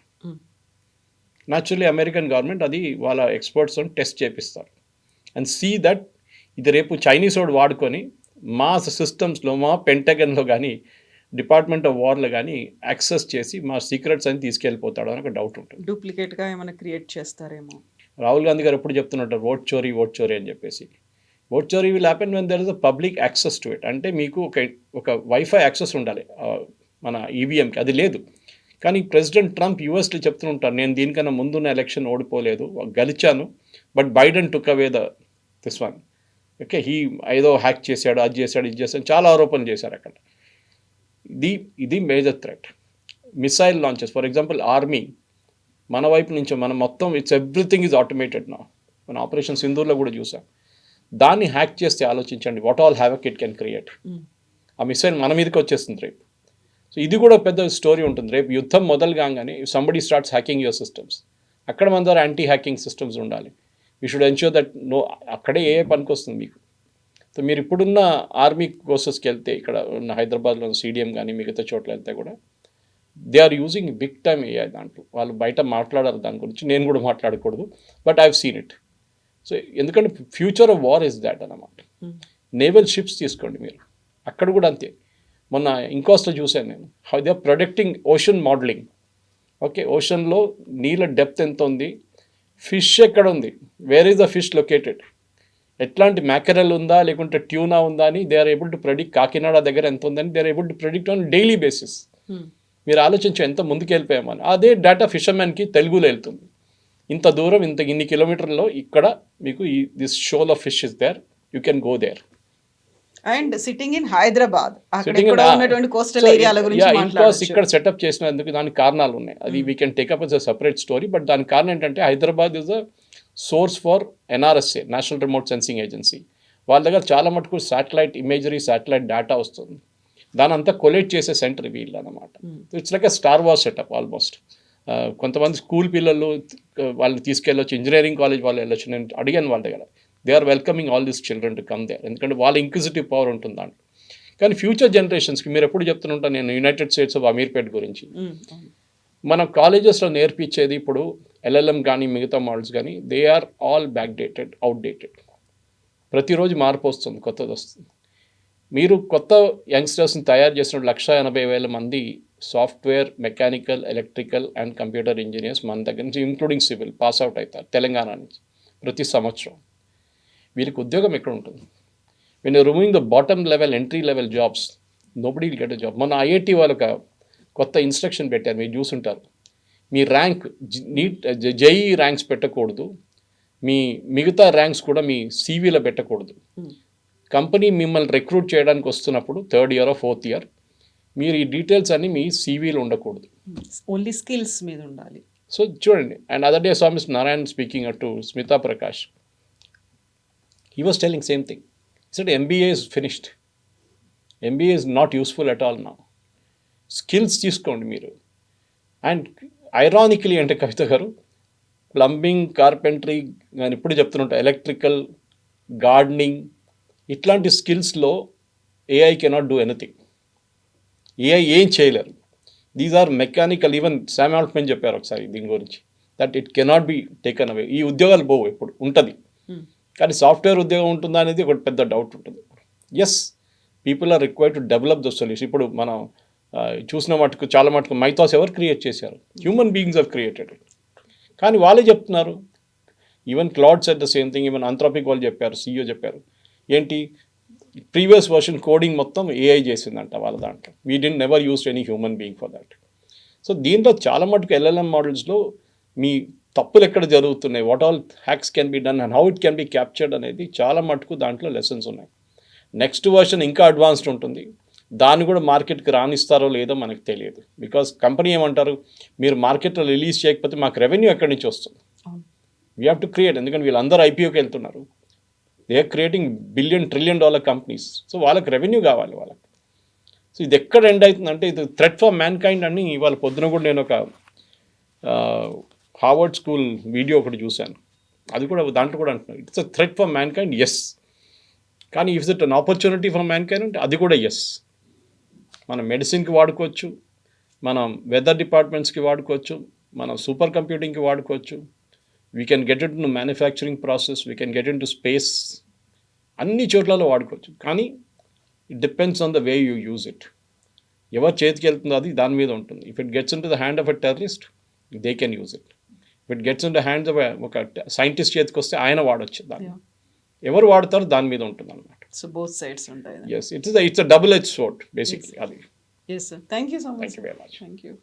న్యాచురల్లీ అమెరికన్ గవర్నమెంట్ అది వాళ్ళ ఎక్స్పర్ట్స్తో టెస్ట్ చేపిస్తారు అండ్ సీ దట్ ఇది రేపు చైనీస్ వాడు వాడుకొని మా సిస్టమ్స్లో, మా పెంటగన్లో కానీ, డిపార్ట్మెంట్ ఆఫ్ వార్లో కానీ యాక్సెస్ చేసి మా సీక్రెట్స్ అని తీసుకెళ్ళిపోతాడు అని ఒక డౌట్ ఉంటుంది. డూప్లికేట్గా ఏమైనా క్రియేట్ చేస్తారేమో. రాహుల్ గాంధీ గారు ఎప్పుడు చెప్తున్నట్టు ఓట్ చోరీ అని చెప్పేసి. ఓట్ చోరీ will happen when there is a public access to it. అంటే మీకు ఒక వైఫై యాక్సెస్ ఉండాలి మన ఈవీఎంకి, అది లేదు. కానీ ప్రెసిడెంట్ ట్రంప్ యూఎస్లో చెప్తుంటారు, నేను దీనికన్నా ముందున్న ఎలక్షన్ ఓడిపోలేదు, గెలిచాను, but Biden took away this one. Okay, ఏదో హ్యాక్ చేశాడు, అది చేశాడు, ఇది చేశాడు, చాలా ఆరోపణలు చేశారు అక్కడ. ఇది major threat. Missile launches, for example army మన వైపు నుంచి మనం మొత్తం ఎవ్రీథింగ్ ఈజ్ ఆటోమేటెడ్ నా. మన ఆపరేషన్ సింధూర్లో కూడా చూసాం. దాన్ని హ్యాక్ చేస్తే ఆలోచించండి what all havoc it can create. ఆ మిసైల్ మన మీదకి వచ్చేస్తుంది రేపు. సో ఇది కూడా పెద్ద స్టోరీ ఉంటుంది. రేపు యుద్ధం మొదలు కాగానే somebody starts hacking your systems, అక్కడ మన ద్వారా యాంటీ హ్యాకింగ్ సిస్టమ్స్ ఉండాలి. You should ensure that no అక్కడే ఏ పనికి వస్తుంది మీకు. సో మీరు ఇప్పుడున్న ఆర్మీ కోర్సెస్కి వెళ్తే ఇక్కడ ఉన్న హైదరాబాద్లో CDM కానీ మిగతా చోట్ల వెళ్తే కూడా they are using big time AI దాంట్లో. వాళ్ళు బయట మాట్లాడారు దాని గురించి, నేను కూడా మాట్లాడకూడదు, but I have seen it. So ఎందుకంటే future of war is that అన్నమాట. నేవల్ షిప్స్ తీసుకోండి మీరు, అక్కడ కూడా అంతే. మొన్న ఇంకోస్ట్లో చూశాను నేను, how they are predicting ocean modelling. Okay, ఓషన్లో నీళ్ళ డెప్త్ ఎంత ఉంది, ఫిష్ ఎక్కడ ఉంది, where is the fish located, ఎట్లాంటి మ్యాకరల్ ఉందా లేకుంటే ట్యూనా ఉందా అని they are able to predict. Kakinada దగ్గర ఎంత ఉందని they are able to predict on daily basis. మీరు ఆలోచించి ఎంత ముందుకు వెళ్ళిపోయామని. అదే డేటా ఫిషర్మెన్కి తెలుగులో వెళ్తుంది. ఇంత దూరం ఇన్ని కిలోమీటర్లో ఇక్కడ మీకు this shoal of fish is there, you can go there. And sitting in Hyderabad, అక్కడ ఎక్కడో ఉన్నటువంటి కోస్టల్ ఏరియాల గురించి మాట్లాడొచ్చు. ఇక్కడ సెటప్ చేసినందుకు దానికి కారణాలు ఉన్నాయి. అది we can take up yes a separate story. But దానికి కారణం ఏంటంటే Hyderabad is a source for NRSA, national remote sensing agency. వాళ్ళ దగ్గర చాలా మటుకు శాటిలైట్ ఇమేజరీ, శాటిలైట్ డేటా వస్తుంది. దాని అంతా కొలేట్ చేసే సెంటర్ వీళ్ళు అనమాట. It's like a star war setup almost. కొంతమంది స్కూల్ పిల్లలు వాళ్ళని తీసుకెళ్ళొచ్చు, ఇంజనీరింగ్ కాలేజ్ వాళ్ళు వెళ్ళొచ్చు. నేను అడిగాను వాళ్ళ దగ్గర, they are welcoming all these children to come there, ఎందుకంటే వాళ్ళ ఇంక్విజిటివ్ పవర్ ఉంటుంది దాంట్లో. కానీ ఫ్యూచర్ జనరేషన్స్కి మీరు ఎప్పుడు చెప్తుంటాను నేను యునైటెడ్ స్టేట్స్ ఆఫ్ అమీర్పేట్ గురించి. మన కాలేజెస్లో నేర్పించేది ఇప్పుడు LLM కానీ మిగతా మోడల్స్ కానీ దే ఆర్ ఆల్ బ్యాక్డేటెడ్, అవుట్డేటెడ్. ప్రతిరోజు మార్పు వస్తుంది, కొత్తది వస్తుంది. మీరు కొత్త యంగ్స్టర్స్ని తయారు చేసినప్పుడు 180,000 మంది software, mechanical, electrical and computer engineers మన దగ్గర నుంచి ఇంక్లూడింగ్ సివిల్ పాస్ అవుట్ అవుతారు తెలంగాణ నుంచి ప్రతి సంవత్సరం. వీళ్ళకి ఉద్యోగం ఎక్కడ ఉంటుంది? When you removing the bottom level, entry level jobs, nobody will get a job. మన IIT వాళ్ళకి కొత్త ఇన్స్ట్రక్షన్ పెట్టారు, మీరు చూసుంటారు. మీ ర్యాంక్ JEE ర్యాంక్స్ పెట్టకూడదు, మీ మిగతా ర్యాంక్స్ కూడా మీ CVలో పెట్టకూడదు. కంపెనీ మిమ్మల్ని రిక్రూట్ చేయడానికి వస్తున్నప్పుడు 3rd year or 4th year మీరు ఈ డీటెయిల్స్ అన్ని మీ CVలో ఉండకూడదు, ఓన్లీ స్కిల్స్ మీద ఉండాలి. సో చూడండి. And other day saw Mr. Narayan speaking to Smita Prakash. He was telling same thing. He said MBA is finished. MBA is not useful at all now. Skills తీసుకోండి మీరు. And ironically అంటే కవిత గారు, plumbing, carpentry నేను ఇప్పుడు చెప్తుంటా, electrical, gardening, ఇట్లాంటి స్కిల్స్లో AI cannot do anything. AI ఏం చేయలేరు. These or mechanical. Even Sam Altman చెప్పారు ఒకసారి దీని గురించి, that it cannot be taken away. ఈ ఉద్యోగాలు పోవు, ఎప్పుడు ఉంటుంది. కానీ సాఫ్ట్వేర్ ఉద్యోగం ఉంటుందా అనేది ఒక పెద్ద డౌట్ ఉంటుంది. Yes, people are required to develop the solution. ఇప్పుడు మనం చూసిన మటుకు చాలా మటుకు మైథాస్ ఎవరు క్రియేట్ చేశారు? Human beings are created. కానీ వాళ్ళే చెప్తున్నారు. Even Claude said the same thing. Even Anthropic వాళ్ళు చెప్పారు, CEO చెప్పారు, ఏంటి ప్రీవియస్ వర్షన్ కోడింగ్ మొత్తం AI చేసిందంట వాళ్ళ దాంట్లో. We did never used any human being for that. So దీంట్లో చాలా మటుకు LLM మోడల్స్లో మీ తప్పులు ఎక్కడ జరుగుతున్నాయి, what all hacks can be done and how it can be captured అనేది చాలా మటుకు దాంట్లో లెసన్స్ ఉన్నాయి. నెక్స్ట్ వర్షన్ ఇంకా అడ్వాన్స్డ్ ఉంటుంది. దాన్ని కూడా మార్కెట్కి రానిస్తారో లేదో మనకు తెలియదు. బికాస్ కంపెనీ ఏమంటారు, మీరు మార్కెట్లో రిలీజ్ చేయకపోతే మాకు రెవెన్యూ ఎక్కడి నుంచి వస్తుంది? We have to create. ఎందుకంటే వీళ్ళందరూ IPOకి వెళ్తున్నారు. They are creating $1 trillion companies. So వాళ్ళకి రెవెన్యూ కావాలి వాళ్ళకి. సో ఇది ఎక్కడ ఎండ్ అవుతుందంటే, ఇది థ్రెట్ ఫర్ మ్యాన్ కైండ్ అని ఇవాళ పొద్దున కూడా నేను ఒక హార్వర్డ్ స్కూల్ వీడియో ఒకటి చూశాను. అది కూడా దాంట్లో కూడా అంటున్నారు, it's a threat for mankind. Yes, కానీ if it an opportunity for mankind అంటే అది కూడా ఎస్. మనం మెడిసిన్కి వాడుకోవచ్చు, మనం వెదర్ డిపార్ట్మెంట్స్కి వాడుకోవచ్చు, మనం సూపర్ కంప్యూటింగ్కి వాడుకోవచ్చు. We can get in to manufacturing process, we can get in to space, అన్ని చోట్లలో వాడుకోవచ్చు. కానీ it depends on the way you use it. ఎవరు చేతికి వెళ్తుందో అది దాని మీద ఉంటుంది. If it gets in to the hand of a terrorist, they can use it. If it gets in to hands of ఒక సైంటిస్ట్ చేతికి వస్తే ఆయన వాడచ్చు దాన్ని. ఎవరు వాడతారో దాని మీద ఉంటుంది అనమాట. సో బోత్ సైడ్స్ ఉంటాయి. Yes, it's a double-edged sword basically. Yes, sir. Thank you so much. Thank you very much. Thank you.